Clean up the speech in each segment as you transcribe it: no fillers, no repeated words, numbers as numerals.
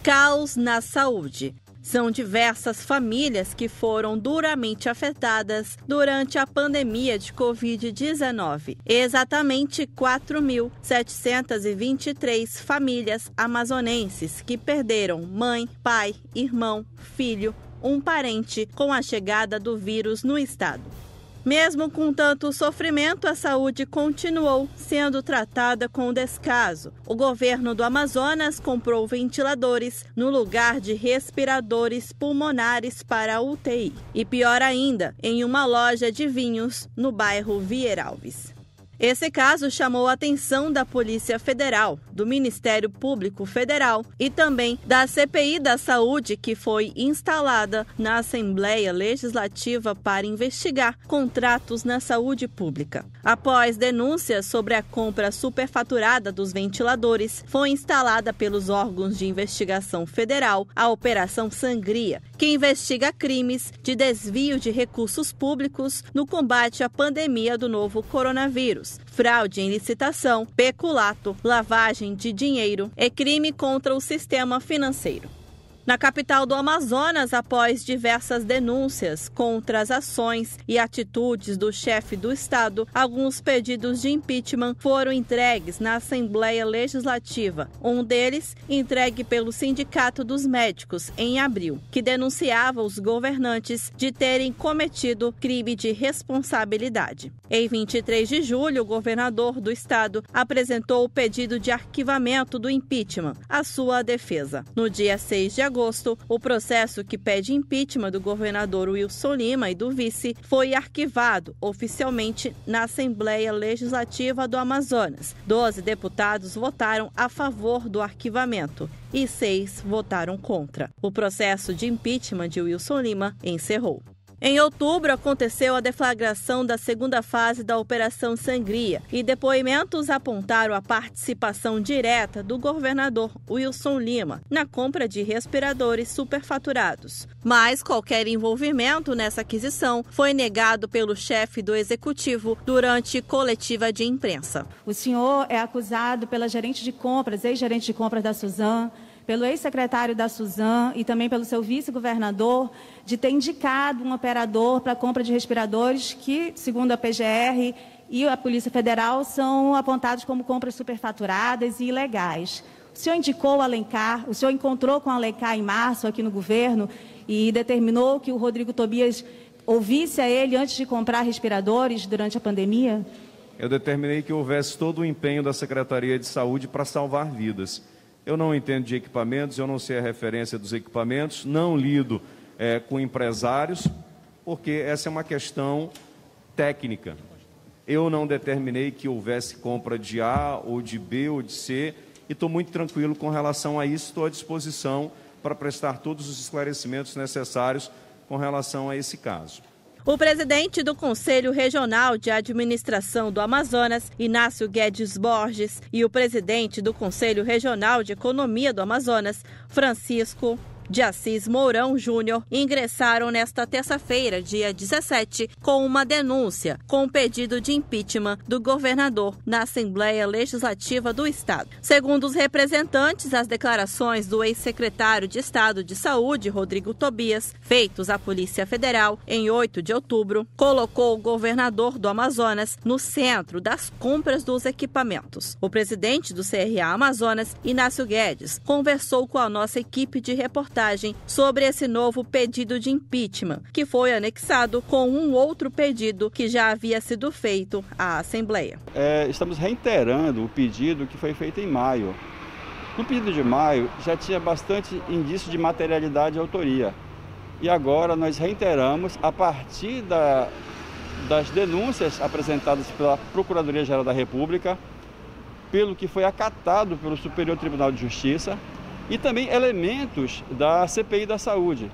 Caos na saúde. São diversas famílias que foram duramente afetadas durante a pandemia de Covid-19. Exatamente 4.723 famílias amazonenses que perderam mãe, pai, irmão, filho, um parente com a chegada do vírus no estado. Mesmo com tanto sofrimento, a saúde continuou sendo tratada com descaso. O governo do Amazonas comprou ventiladores no lugar de respiradores pulmonares para a UTI. E pior ainda, em uma loja de vinhos no bairro Vieralves. Esse caso chamou a atenção da Polícia Federal, do Ministério Público Federal e também da CPI da Saúde, que foi instalada na Assembleia Legislativa para investigar contratos na saúde pública. Após denúncias sobre a compra superfaturada dos ventiladores, foi instalada pelos órgãos de investigação federal a Operação Sangria, que investiga crimes de desvio de recursos públicos no combate à pandemia do novo coronavírus. Fraude em licitação, peculato, lavagem de dinheiro e crime contra o sistema financeiro. Na capital do Amazonas, após diversas denúncias contra as ações e atitudes do chefe do Estado, alguns pedidos de impeachment foram entregues na Assembleia Legislativa. Um deles, entregue pelo Sindicato dos Médicos, em abril, que denunciava os governantes de terem cometido crime de responsabilidade. Em 23 de julho, o governador do Estado apresentou o pedido de arquivamento do impeachment à sua defesa. No dia 6 de agosto, o processo que pede impeachment do governador Wilson Lima e do vice foi arquivado oficialmente na Assembleia Legislativa do Amazonas. 12 deputados votaram a favor do arquivamento e 6 votaram contra. O processo de impeachment de Wilson Lima encerrou. Em outubro, aconteceu a deflagração da segunda fase da Operação Sangria e depoimentos apontaram a participação direta do governador Wilson Lima na compra de respiradores superfaturados. Mas qualquer envolvimento nessa aquisição foi negado pelo chefe do executivo durante coletiva de imprensa. O senhor é acusado pela gerente de compras, ex-gerente de compras da Suzam, pelo ex-secretário da Suzam e também pelo seu vice-governador, de ter indicado um operador para a compra de respiradores que, segundo a PGR e a Polícia Federal, são apontados como compras superfaturadas e ilegais. O senhor indicou o Alencar, o senhor encontrou com o Alencar em março aqui no governo e determinou que o Rodrigo Tobias ouvisse a ele antes de comprar respiradores durante a pandemia? Eu determinei que houvesse todo o empenho da Secretaria de Saúde para salvar vidas. Eu não entendo de equipamentos, eu não sei a referência dos equipamentos, não lido com empresários, porque essa é uma questão técnica. Eu não determinei que houvesse compra de A, ou de B, ou de C, e estou muito tranquilo com relação a isso, estou à disposição para prestar todos os esclarecimentos necessários com relação a esse caso. O presidente do Conselho Regional de Administração do Amazonas, Inácio Guedes Borges, e o presidente do Conselho Regional de Economia do Amazonas, Francisco de Assis Mourão Júnior, ingressaram nesta terça-feira, dia 17, com uma denúncia com pedido de impeachment do governador na Assembleia Legislativa do Estado. Segundo os representantes, as declarações do ex-secretário de Estado de Saúde, Rodrigo Tobias, feitos à Polícia Federal em 8 de outubro, colocou o governador do Amazonas no centro das compras dos equipamentos. O presidente do CRA Amazonas, Inácio Guedes, conversou com a nossa equipe de reportagem sobre esse novo pedido de impeachment, que foi anexado com um outro pedido que já havia sido feito à Assembleia. Estamos reiterando o pedido que foi feito em maio. No pedido de maio já tinha bastante indício de materialidade e autoria. E agora nós reiteramos a partir das denúncias apresentadas pela Procuradoria-Geral da República, pelo que foi acatado pelo Superior Tribunal de Justiça, e também elementos da CPI da Saúde.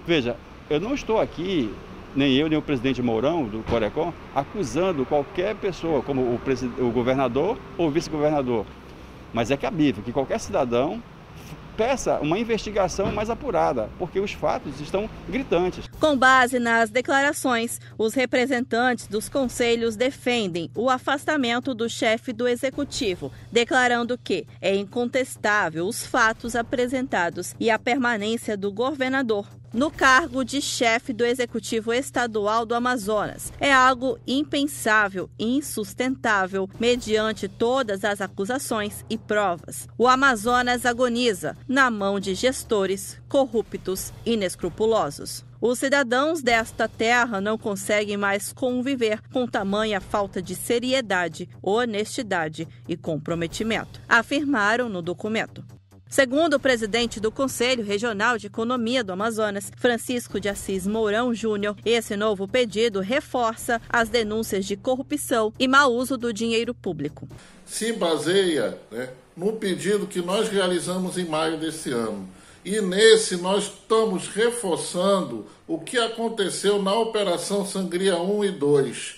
Veja, eu não estou aqui, nem eu, nem o presidente Mourão, do Corecon, acusando qualquer pessoa, como o governador ou o vice-governador. Mas é cabível que qualquer cidadão peça uma investigação mais apurada, porque os fatos estão gritantes. Com base nas declarações, os representantes dos conselhos defendem o afastamento do chefe do executivo, declarando que é incontestável os fatos apresentados e a permanência do governador no cargo de chefe do Executivo Estadual do Amazonas. É algo impensável e insustentável mediante todas as acusações e provas. O Amazonas agoniza na mão de gestores corruptos e inescrupulosos. Os cidadãos desta terra não conseguem mais conviver com tamanha falta de seriedade, honestidade e comprometimento, afirmaram no documento. Segundo o presidente do Conselho Regional de Economia do Amazonas, Francisco de Assis Mourão Júnior, esse novo pedido reforça as denúncias de corrupção e mau uso do dinheiro público. Se baseia no pedido que nós realizamos em maio desse ano. E nesse nós estamos reforçando o que aconteceu na Operação Sangria 1 e 2.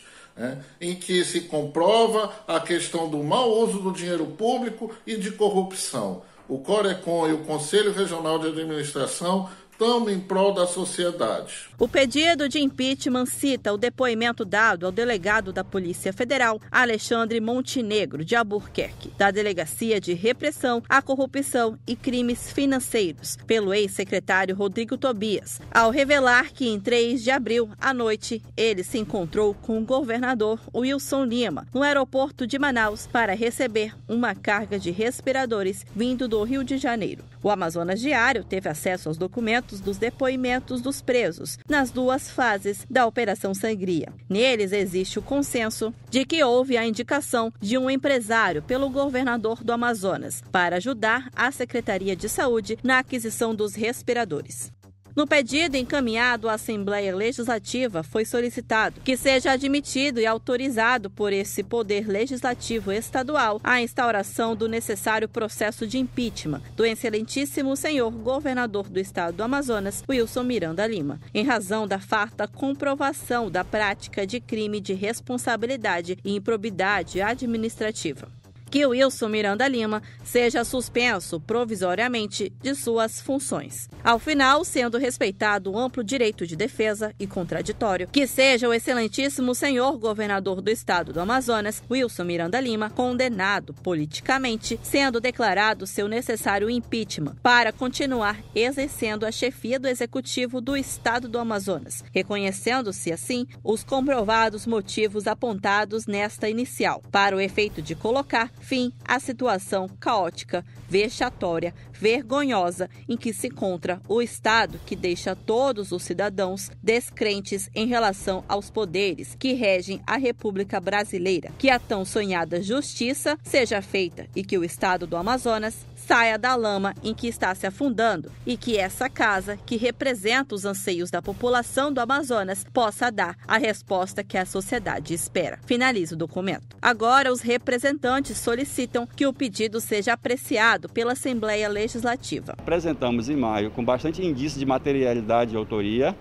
Em que se comprova a questão do mau uso do dinheiro público e de corrupção. O Corecon e o Conselho Regional de Administração estão em prol da sociedade. O pedido de impeachment cita o depoimento dado ao delegado da Polícia Federal, Alexandre Montenegro, de Albuquerque, da Delegacia de Repressão à Corrupção e Crimes Financeiros, pelo ex-secretário Rodrigo Tobias, ao revelar que em 3 de abril, à noite, ele se encontrou com o governador Wilson Lima, no aeroporto de Manaus, para receber uma carga de respiradores vindo do Rio de Janeiro. O Amazonas Diário teve acesso aos documentos dos depoimentos dos presos nas 2 fases da Operação Sangria. Neles existe o consenso de que houve a indicação de um empresário pelo governador do Amazonas para ajudar a Secretaria de Saúde na aquisição dos respiradores. No pedido encaminhado à Assembleia Legislativa, foi solicitado que seja admitido e autorizado por esse Poder Legislativo Estadual a instauração do necessário processo de impeachment do excelentíssimo senhor governador do estado do Amazonas, Wilson Miranda Lima, em razão da farta comprovação da prática de crime de responsabilidade e improbidade administrativa. Que o Wilson Miranda Lima seja suspenso provisoriamente de suas funções. Ao final, sendo respeitado o amplo direito de defesa e contraditório, que seja o excelentíssimo senhor governador do estado do Amazonas, Wilson Miranda Lima, condenado politicamente, sendo declarado seu necessário impeachment para continuar exercendo a chefia do executivo do estado do Amazonas, reconhecendo-se assim os comprovados motivos apontados nesta inicial, para o efeito de colocar fim à situação caótica, vexatória, vergonhosa em que se encontra o Estado, que deixa todos os cidadãos descrentes em relação aos poderes que regem a República Brasileira. Que a tão sonhada justiça seja feita e que o Estado do Amazonas saia da lama em que está se afundando e que essa casa, que representa os anseios da população do Amazonas, possa dar a resposta que a sociedade espera. Finaliza o documento. Agora, os representantes solicitam que o pedido seja apreciado pela Assembleia Legislativa. Apresentamos em maio, com bastante indício de materialidade e autoria,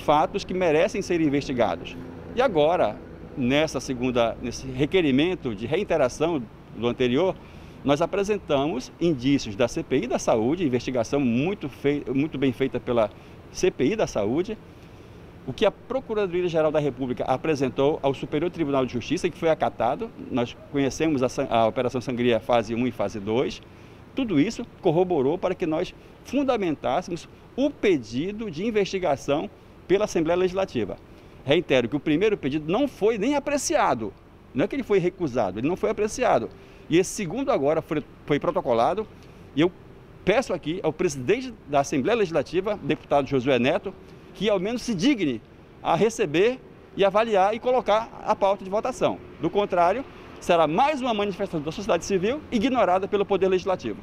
fatos que merecem ser investigados. E agora, nesse requerimento de reiteração do anterior, nós apresentamos indícios da CPI da Saúde, investigação muito bem feita pela CPI da Saúde, o que a Procuradoria-Geral da República apresentou ao Superior Tribunal de Justiça, que foi acatado. Nós conhecemos a Operação Sangria fase 1 e fase 2. Tudo isso corroborou para que nós fundamentássemos o pedido de investigação pela Assembleia Legislativa. Reitero que o primeiro pedido não foi nem apreciado, não é que ele foi recusado, ele não foi apreciado. E esse segundo agora foi protocolado, e eu peço aqui ao presidente da Assembleia Legislativa, deputado Josué Neto, que ao menos se digne a receber e avaliar e colocar a pauta de votação. Do contrário, será mais uma manifestação da sociedade civil ignorada pelo Poder Legislativo.